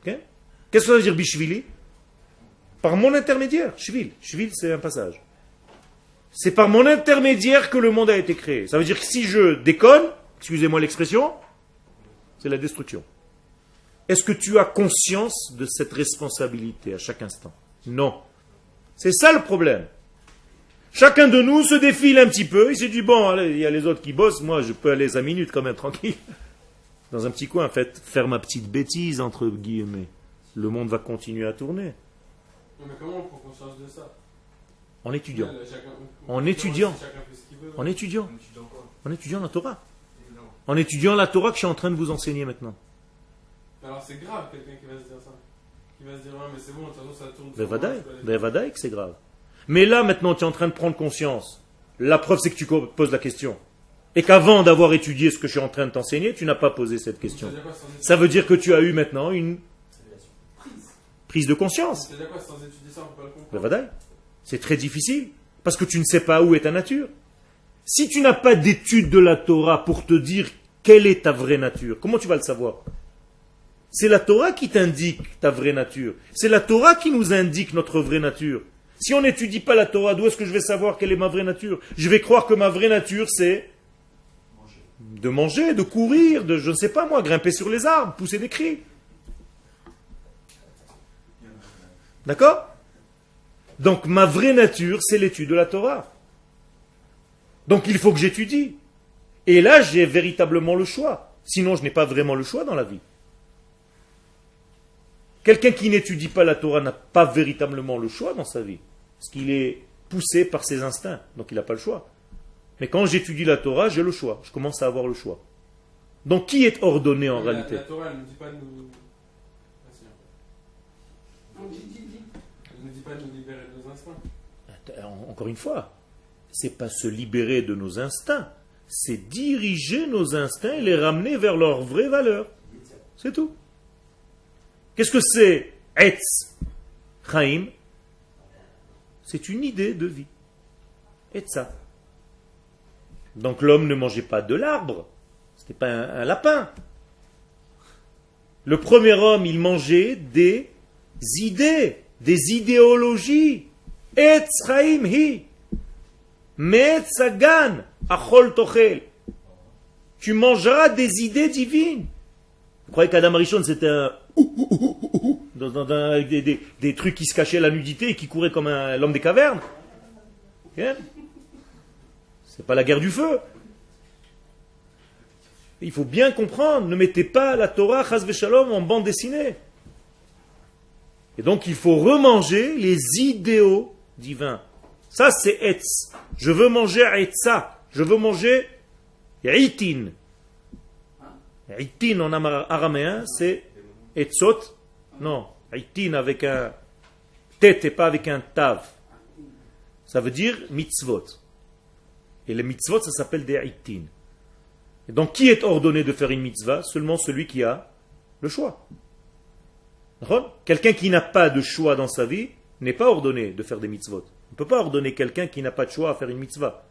Okay? Qu'est-ce que ça veut dire Bishvili? Par mon intermédiaire, Shvil. Shvil, c'est un passage. C'est par mon intermédiaire que le monde a été créé. Ça veut dire que si je déconne, excusez-moi l'expression, c'est la destruction. Est-ce que tu as conscience de cette responsabilité à chaque instant? Non. C'est ça le problème. Chacun de nous se défile un petit peu. Il se dit, bon, allez, il y a les autres qui bossent, moi je peux aller 5 minutes quand même, tranquille. Dans un petit coin, en fait, faire ma petite bêtise, entre guillemets. Le monde va continuer à tourner. Non, mais comment on prend conscience de ça? En étudiant. Ouais, chacun- En étudiant. Chacun fait ce qu'il veut. En étudiant. On étudie quoi? En étudiant la Torah. Non. En étudiant la Torah que je suis en train de vous enseigner maintenant. Alors c'est grave quelqu'un qui va se dire ça. Qui va se dire, ouais, mais c'est bon, de toute façon ça tourne. Vevadaï que c'est grave. Mais là, maintenant, tu es en train de prendre conscience. La preuve, c'est que tu poses la question. Et qu'avant d'avoir étudié ce que je suis en train de t'enseigner, tu n'as pas posé cette question. Ça veut dire que tu as eu maintenant une prise de conscience. C'est-à-dire quoi, sans étudier ça, on peut pas le comprendre. Vevadaï. C'est très difficile. Parce que tu ne sais pas où est ta nature. Si tu n'as pas d'étude de la Torah pour te dire quelle est ta vraie nature, comment tu vas le savoir? C'est la Torah qui t'indique ta vraie nature. C'est la Torah qui nous indique notre vraie nature. Si on n'étudie pas la Torah, d'où est-ce que je vais savoir quelle est ma vraie nature? Je vais croire que ma vraie nature, c'est de manger, de courir, de, je ne sais pas moi, grimper sur les arbres, pousser des cris. D'accord? Donc ma vraie nature, c'est l'étude de la Torah. Donc il faut que j'étudie. Et là, j'ai véritablement le choix. Sinon, je n'ai pas vraiment le choix dans la vie. Quelqu'un qui n'étudie pas la Torah n'a pas véritablement le choix dans sa vie. Parce qu'il est poussé par ses instincts. Donc il n'a pas le choix. Mais quand j'étudie la Torah, j'ai le choix. Je commence à avoir le choix. Donc qui est ordonné en réalité? La Torah, elle ne nous dit pas de nous. Non, dis. Elle ne nous dit pas de nous libérer de nos instincts. Encore une fois, c'est pas se libérer de nos instincts. C'est diriger nos instincts et les ramener vers leur vraie valeur. C'est tout. Qu'est-ce que c'est Etz Chaim? C'est une idée de vie. Etza. Donc l'homme ne mangeait pas de l'arbre. C'était pas un lapin. Le premier homme, il mangeait des idées, des idéologies. Etz Chaim hi. Metz Hagan. Achol tochel. Tu mangeras des idées divines. Vous croyez qu'Adam Arishon c'était un avec des trucs qui se cachaient à la nudité et qui couraient comme l'homme des cavernes? C'est pas la guerre du feu. Il faut bien comprendre, ne mettez pas la Torah chas v'shalom en bande dessinée. Et donc il faut remanger les idéaux divins. Ça c'est etz. Je veux manger etza. Je veux manger itin. Itin en araméen c'est etzot. Non, itin avec un tête et pas avec un tav. Ça veut dire mitzvot. Et les mitzvot, ça s'appelle des itin. Et donc, qui est ordonné de faire une mitzvah? Seulement celui qui a le choix. Quelqu'un qui n'a pas de choix dans sa vie n'est pas ordonné de faire des mitzvot. On ne peut pas ordonner quelqu'un qui n'a pas de choix à faire une mitzvah.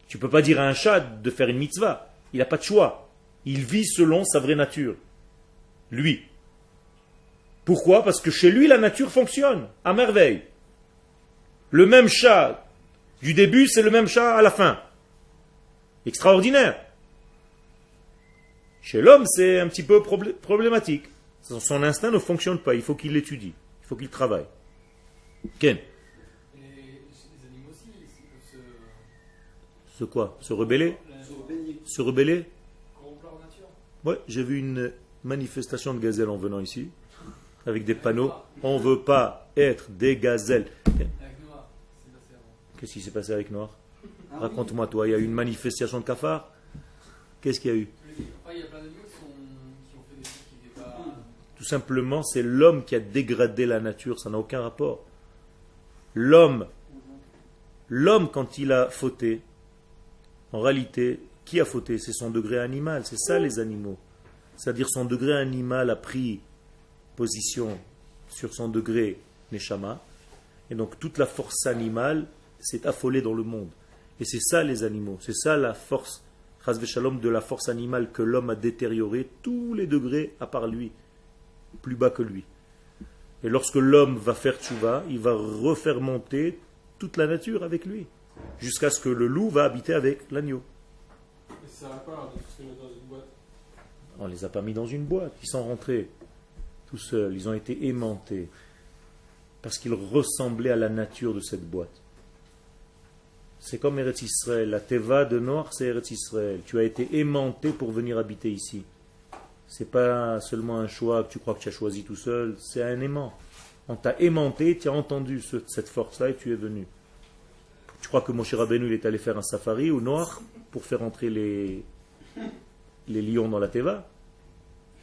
Tu ne peux pas dire à un chat de faire une mitzvah. Il n'a pas de choix. Il vit selon sa vraie nature. Lui. Pourquoi? Parce que chez lui, la nature fonctionne à merveille. Le même chat du début, c'est le même chat à la fin. Extraordinaire. Chez l'homme, c'est un petit peu problématique. Son instinct ne fonctionne pas. Il faut qu'il l'étudie. Il faut qu'il travaille. Ken? Et les animaux aussi, ils peuvent Se quoi? Se rebeller? Se rebeller? corrompre leur nature. Ouais, j'ai vu une manifestation de gazelles en venant ici, avec des panneaux. On ne veut pas être des gazelles. Avec Noah, c'est passé avant. Qu'est-ce qui s'est passé avec Noir? Raconte-moi, toi, il y a eu une manifestation de cafards? Qu'est-ce qu'il y a eu? Après, il y a plein d'animaux qui ont fait des trucs qui n'étaient pas. Tout simplement, c'est l'homme qui a dégradé la nature, ça n'a aucun rapport. L'homme, quand il a fauté, en réalité, qui a fauté? C'est son degré animal, c'est ça les animaux. C'est-à-dire son degré animal a pris position sur son degré neshama, et donc toute la force animale s'est affolée dans le monde. Et c'est ça les animaux, c'est ça la force, chas v'shalom, de la force animale que l'homme a détériorée, tous les degrés à part lui, plus bas que lui. Et lorsque l'homme va faire tchouva, il va refaire monter toute la nature avec lui, jusqu'à ce que le loup va habiter avec l'agneau. Et ça sert à quoi alors de tous les mettre dans une boîte? On ne les a pas mis dans une boîte, ils sont rentrés tout seuls, ils ont été aimantés, parce qu'ils ressemblaient à la nature de cette boîte. C'est comme Eretz Israël, la Teva de Noach, c'est Eretz Israël. Tu as été aimanté pour venir habiter ici. C'est pas seulement un choix que tu crois que tu as choisi tout seul, c'est un aimant. On t'a aimanté, tu as entendu cette force-là et tu es venu. Tu crois que Moshe Rabbeinu il est allé faire un safari ou Noach pour faire entrer les lions dans la Teva?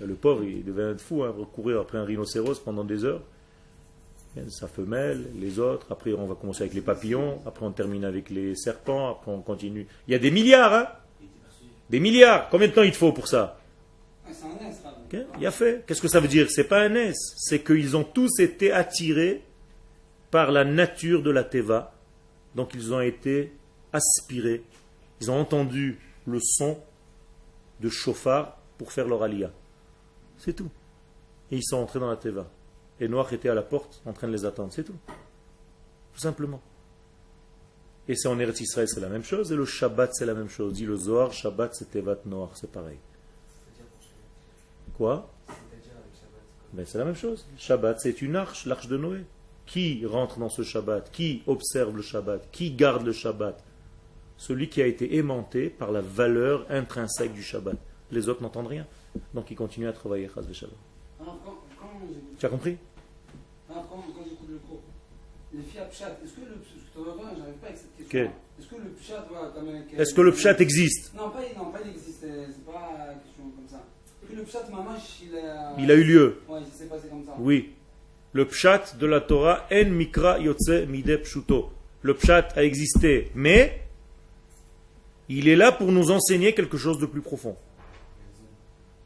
Le pauvre, il devait être fou, recourir après un rhinocéros pendant des heures. Sa femelle, les autres, après on va commencer avec les papillons, après on termine avec les serpents, après on continue. Il y a des milliards, hein? Des milliards. Combien de temps il te faut pour ça? C'est un S, là. Okay. Il a fait. Qu'est-ce que ça veut dire? C'est pas un S. C'est qu'ils ont tous été attirés par la nature de la Teva. Donc ils ont été aspirés. Ils ont entendu le son de chauffard pour faire leur aliyah. C'est tout. Et ils sont entrés dans la Teva. Et Noach était à la porte en train de les attendre. C'est tout. Tout simplement. Et c'est en Eretz Israël, c'est la même chose. Et le Shabbat, c'est la même chose. Dit le Zohar, Shabbat, c'est Tevat Noach. C'est pareil. Quoi? Ben, c'est la même chose. Shabbat, c'est une arche, l'arche de Noé. Qui rentre dans ce Shabbat? Qui observe le Shabbat? Qui garde le Shabbat? Celui qui a été aimanté par la valeur intrinsèque du Shabbat. Les autres n'entendent rien. Donc ils continuent à travailler. Chas v'shalom. Alors, quand Tu as compris? quand j'écoute le cours, les filles à Pshat, est-ce que le Pshat, j'arrive pas avec cette question. Quel? Est-ce que le Pshat, voilà, comme avec, Est-ce que le Pshat existe? Non, pas il existe, c'est pas une question comme ça. Est-ce que le Pshat, Mamash, Il a eu lieu. Ouais, il s'est passé comme ça. Oui. Le Pshat de la Torah, En Mikra Yotze Mide Pshuto. Le Pshat a existé, mais il est là pour nous enseigner quelque chose de plus profond.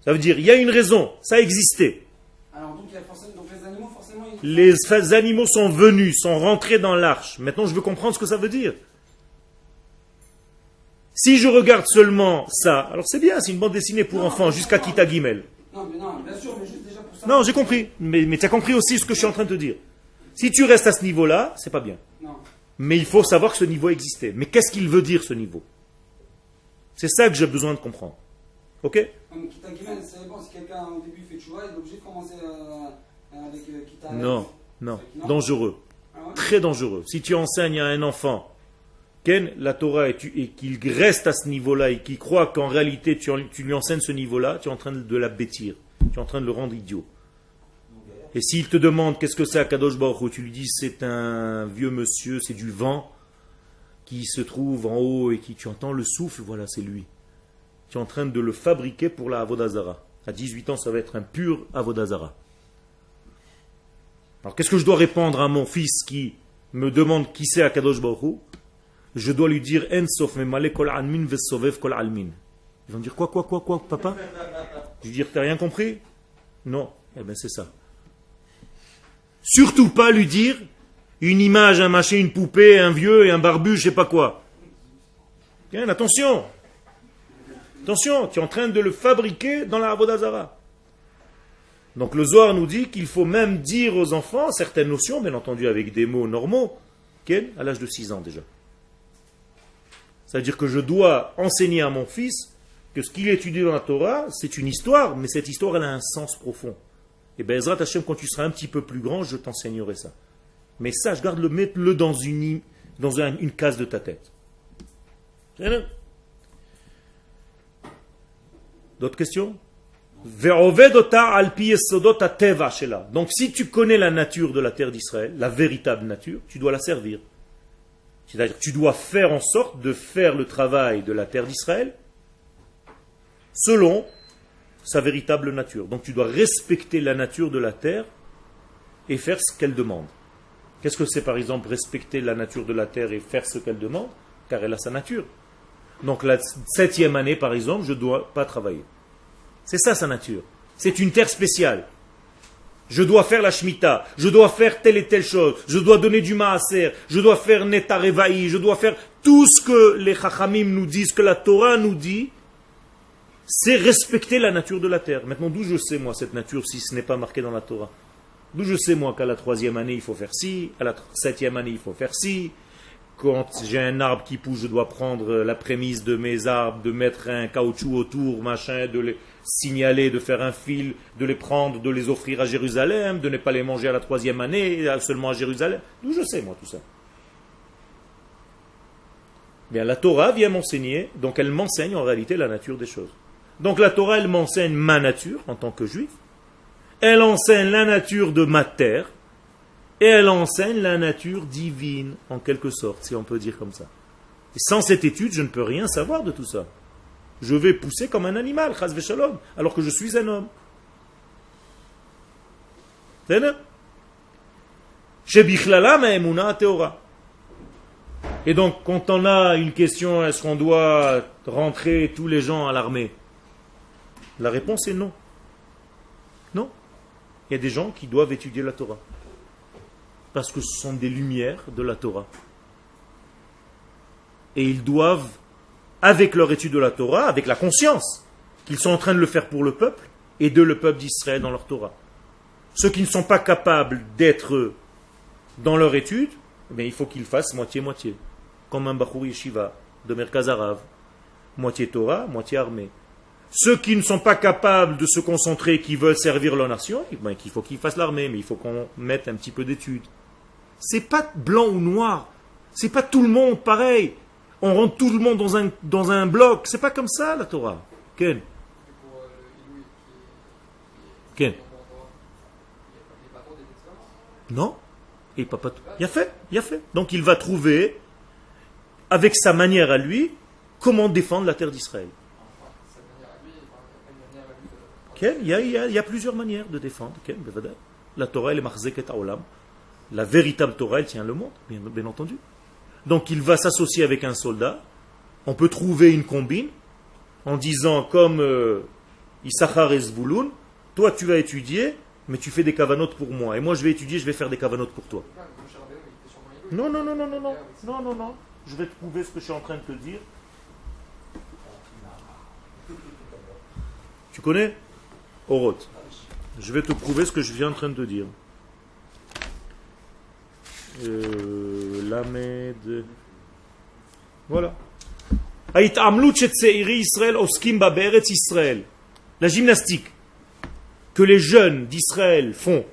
Ça veut dire, il y a une raison, ça a existé. Alors, donc, donc les animaux, forcément, Les animaux sont venus, sont rentrés dans l'arche. Maintenant, je veux comprendre ce que ça veut dire. Si je regarde seulement ça, alors c'est bien, c'est une bande dessinée pour enfants jusqu'à Kita Gimel. Non, bien sûr, mais juste déjà pour ça. Non, j'ai compris. Mais tu as compris aussi ce que je suis en train de te dire. Si tu restes à ce niveau-là, c'est pas bien. Non. Mais il faut savoir que ce niveau existait. Mais qu'est-ce qu'il veut dire, ce niveau? C'est ça que j'ai besoin de comprendre. Ok? Comme Kita Gimel, c'est bon, si quelqu'un au début fait tchouva, il est obligé de commencer avec Kita. Non, dangereux. Ah ouais? Très dangereux. Si tu enseignes à un enfant Ken, la Torah et qu'il reste à ce niveau-là et qu'il croit qu'en réalité tu lui enseignes ce niveau-là, tu es en train de l'abbêtir. Tu es en train de le rendre idiot. Et s'il te demande qu'est-ce que c'est Akadosh Baruch Hu, tu lui dis c'est un vieux monsieur, c'est du vent qui se trouve en haut et qui tu entends le souffle, voilà c'est lui. Tu es en train de le fabriquer pour la Avodah Zara. À 18 ans ça va être un pur Avodah Zara. Alors qu'est-ce que je dois répondre à mon fils qui me demande qui c'est Akadosh Baruch Hu? Je dois lui dire En sof memale kol almin vesovev kol almin. Ils vont dire quoi, papa? Je lui dire t'as rien compris? Non, eh bien c'est ça. Surtout pas lui dire une image, un machin, une poupée, un vieux et un barbu, je sais pas quoi. Bien, attention. Attention, tu es en train de le fabriquer dans la Avodah Zara. Donc le Zohar nous dit qu'il faut même dire aux enfants certaines notions, bien entendu avec des mots normaux, à l'âge de 6 ans déjà. C'est-à-dire que je dois enseigner à mon fils que ce qu'il étudie dans la Torah, c'est une histoire, mais cette histoire, elle a un sens profond. Et bien, Ezrat Hashem, quand tu seras un petit peu plus grand, je t'enseignerai ça. Mais ça, je garde mets-le dans une case de ta tête. D'autres questions? Donc, si tu connais la nature de la terre d'Israël, la véritable nature, tu dois la servir. C'est-à-dire que tu dois faire en sorte de faire le travail de la terre d'Israël selon sa véritable nature. Donc tu dois respecter la nature de la terre et faire ce qu'elle demande. Qu'est-ce que c'est par exemple respecter la nature de la terre et faire ce qu'elle demande? Car elle a sa nature. Donc la 7e année par exemple, je ne dois pas travailler. C'est ça sa nature. C'est une terre spéciale. Je dois faire la Shemitah, je dois faire telle et telle chose, je dois donner du Maaser, je dois faire Netarevaï, je dois faire tout ce que les Chachamim nous disent, que la Torah nous dit, c'est respecter la nature de la terre. Maintenant, d'où je sais, moi, cette nature, si ce n'est pas marqué dans la Torah? D'où je sais moi qu'à la 3e année il faut faire ci, à la 7e année il faut faire ci. Quand j'ai un arbre qui pousse, je dois prendre la prémisse de mes arbres, de mettre un caoutchouc autour, machin, de les signaler, de faire un fil, de les prendre, de les offrir à Jérusalem, de ne pas les manger à la 3e année, seulement à Jérusalem. D'où je sais moi tout ça. Bien, la Torah vient m'enseigner, donc elle m'enseigne en réalité la nature des choses. Donc la Torah, elle m'enseigne ma nature en tant que juif, elle enseigne la nature de ma terre, et elle enseigne la nature divine, en quelque sorte, si on peut dire comme ça. Et sans cette étude, je ne peux rien savoir de tout ça. Je vais pousser comme un animal, chas v'shalom, alors que je suis un homme. C'est ça? Shebichlala ma'emuna teora. Et donc, quand on a une question, est-ce qu'on doit rentrer tous les gens à l'armée? La réponse est non. Non. Il y a des gens qui doivent étudier la Torah. Parce que ce sont des lumières de la Torah. Et ils doivent, avec leur étude de la Torah, avec la conscience qu'ils sont en train de le faire pour le peuple, aider le peuple d'Israël dans leur Torah. Ceux qui ne sont pas capables d'être dans leur étude, eh il faut qu'ils fassent moitié-moitié. Comme un Bachour Yeshiva de Merkaz Arav. Moitié Torah, moitié armée. Ceux qui ne sont pas capables de se concentrer, qui veulent servir leur nation, il faut qu'ils fassent l'armée, mais il faut qu'on mette un petit peu d'études. C'est pas blanc ou noir. C'est pas tout le monde pareil. On rentre tout le monde dans un bloc. C'est pas comme ça la Torah. Ken. Ken. Non. Et pas tout. Il a fait. Donc il va trouver, avec sa manière à lui, comment défendre la terre d'Israël. Ken, il y a plusieurs manières de défendre. Ken, la Torah, elle est marzeket haolam. La véritable Torah, elle tient le monde, bien entendu. Donc il va s'associer avec un soldat. On peut trouver une combine en disant comme Issachar et Zvouloun, toi tu vas étudier, mais tu fais des kavanotes pour moi. Et moi je vais étudier, je vais faire des kavanotes pour toi. Non. Je vais trouver ce que je suis en train de te dire. Tu connais Oroth. Je vais te prouver ce que je viens en train de te dire. Lamed. Voilà. La gymnastique que les jeunes d'Israël font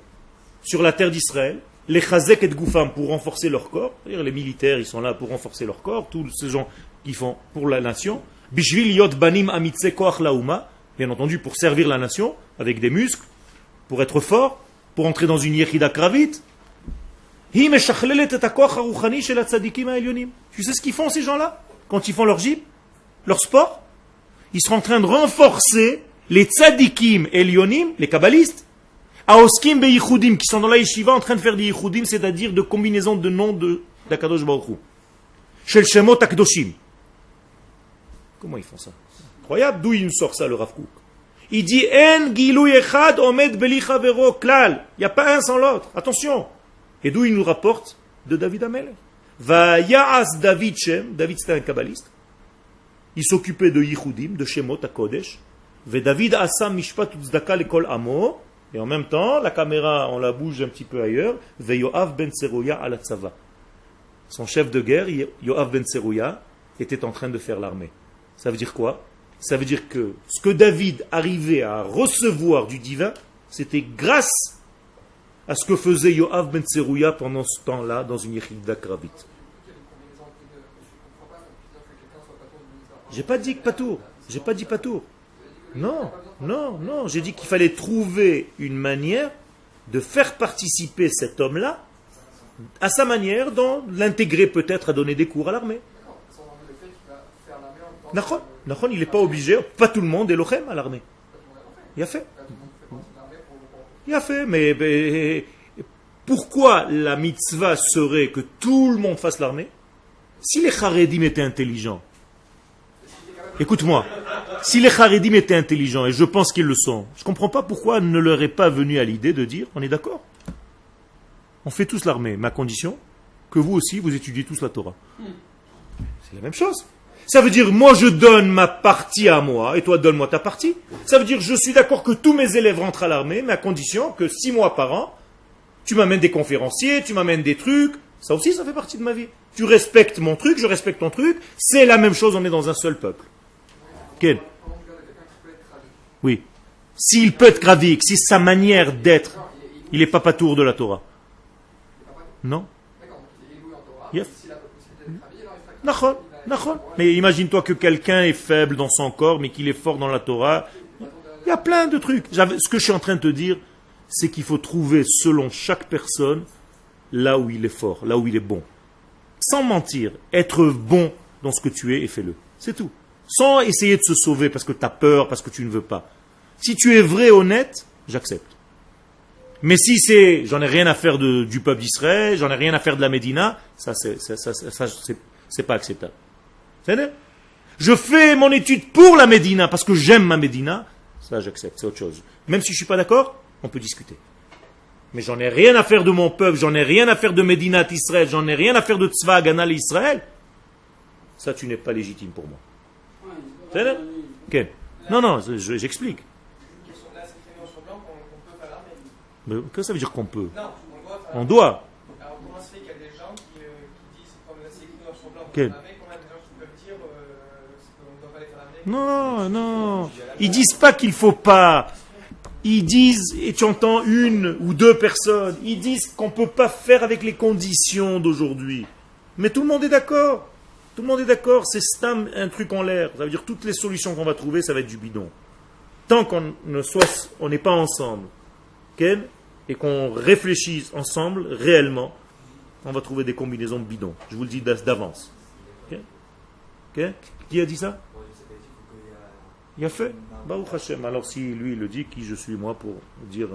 sur la terre d'Israël, les chazek et goufam pour renforcer leur corps, c'est-à-dire les militaires ils sont là pour renforcer leur corps, tous ces gens qui font pour la nation, bishvil yot banim amitze koach lauma, bien entendu pour servir la nation avec des muscles, pour être fort, pour entrer dans une yechida kravit. Tu sais ce qu'ils font ces gens-là quand ils font leur gym, leur sport? Ils sont en train de renforcer les tzadikim elyonim, les kabbalistes, aoskim beyichudim, qui sont dans la yeshiva en train de faire des yichudim, c'est-à-dire de combinaison de noms d'Akadosh Baruch Hu. Shel shemot akdoshim. Comment ils font ça? Incroyable, d'où il nous sort ça le Rav Kook? Il dit en gilui echad omed beli chavero klal. Il n'y a pas un sans l'autre. Attention. Et d'où il nous rapporte? De David Amelech. Va ya'as David Shem. David c'était un kabbaliste. Il s'occupait de Yichudim, de Shemot à Kodesh. Ve David asa mishpat uzdaka lekol amo. Et en même temps, la caméra, on la bouge un petit peu ailleurs. Ve Yoav ben Tserouya ala tzava. Son chef de guerre, Yoav ben Tserouya, était en train de faire l'armée. Ça veut dire quoi? Ça veut dire que ce que David arrivait à recevoir du divin, c'était grâce à ce que faisait Yoav ben Tserouya pendant ce temps-là dans une yechida kravit. J'ai pas dit que patour. J'ai pas dit patour. Non. J'ai dit qu'il fallait trouver une manière de faire participer cet homme-là à sa manière, l'intégrer peut-être à donner des cours à l'armée. Nachon, il n'est pas obligé, pas tout le monde est lochem à l'armée. Il a fait. Mais pourquoi la mitzvah serait que tout le monde fasse l'armée? Si les Haredim étaient intelligents, écoute-moi, si les Haredim étaient intelligents, et je pense qu'ils le sont, je ne comprends pas pourquoi ne leur est pas venu à l'idée de dire, on est d'accord, on fait tous l'armée, mais à condition que vous aussi, vous étudiez tous la Torah. C'est la même chose. Ça veut dire, moi je donne ma partie à moi, et toi donne-moi ta partie. Ça veut dire, je suis d'accord que tous mes élèves rentrent à l'armée, mais à condition que 6 mois par an, Tu m'amènes des conférenciers, tu m'amènes des trucs. Ça aussi, ça fait partie de ma vie. Tu respectes mon truc, je respecte ton truc. C'est la même chose, on est dans un seul peuple. Quel? Oui. S'il peut être gravik, si sa manière d'être, il n'est pas patour de la Torah. Non? Yes. Nachon, nachon. Mais imagine-toi que quelqu'un est faible dans son corps, mais qu'il est fort dans la Torah. Il y a plein de trucs. Ce que je suis en train de te dire, c'est qu'il faut trouver selon chaque personne là où il est fort, là où il est bon. Sans mentir, être bon dans ce que tu es et fais-le. C'est tout. Sans essayer de se sauver parce que tu as peur, parce que tu ne veux pas. Si tu es vrai, honnête, j'accepte. Mais si c'est j'en ai rien à faire du peuple d'Israël, j'en ai rien à faire de la Médina, ça c'est pas acceptable. C'est-à-dire, je fais mon étude pour la Médina parce que j'aime ma Médina, ça j'accepte, c'est autre chose. Même si je ne suis pas d'accord, on peut discuter. Mais j'en ai rien à faire de mon peuple, j'en ai rien à faire de Médinat Israël, j'en ai rien à faire de Tzva Haganah Israël. Ça, tu n'es pas légitime pour moi. C'est-à-dire, okay. Non, j'explique. Là, c'est écrit noir sur blanc qu'on peut faire l'armée. Mais qu'est-ce que ça veut dire qu'on peut? Non, on doit. Alors, comment se fait qu'il y a des gens qui disent, comme là, c'est écrit noir sur blanc, Okay. qu'on peut faire l'armée, combien de gens qui peuvent dire qu'on ne doit pas aller faire l'armée? Non. Ils disent pas qu'il faut pas. Ils disent, et tu entends une ou deux personnes, ils disent qu'on ne peut pas faire avec les conditions d'aujourd'hui. Mais tout le monde est d'accord. Tout le monde est d'accord, c'est un truc en l'air. Ça veut dire que toutes les solutions qu'on va trouver, ça va être du bidon. Tant qu'on n'est pas ensemble, okay, et qu'on réfléchisse ensemble, réellement, on va trouver des combinaisons bidons. Je vous le dis d'avance. Okay? Okay? Qui a dit ça? Il a fait. Baruch Hashem. Alors si lui le dit, qui je suis moi pour dire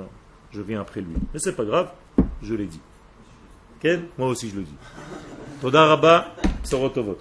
je viens après lui. Mais c'est pas grave, je l'ai dit. Okay? Moi aussi je le dis. Toda Rabba, Sorotovot.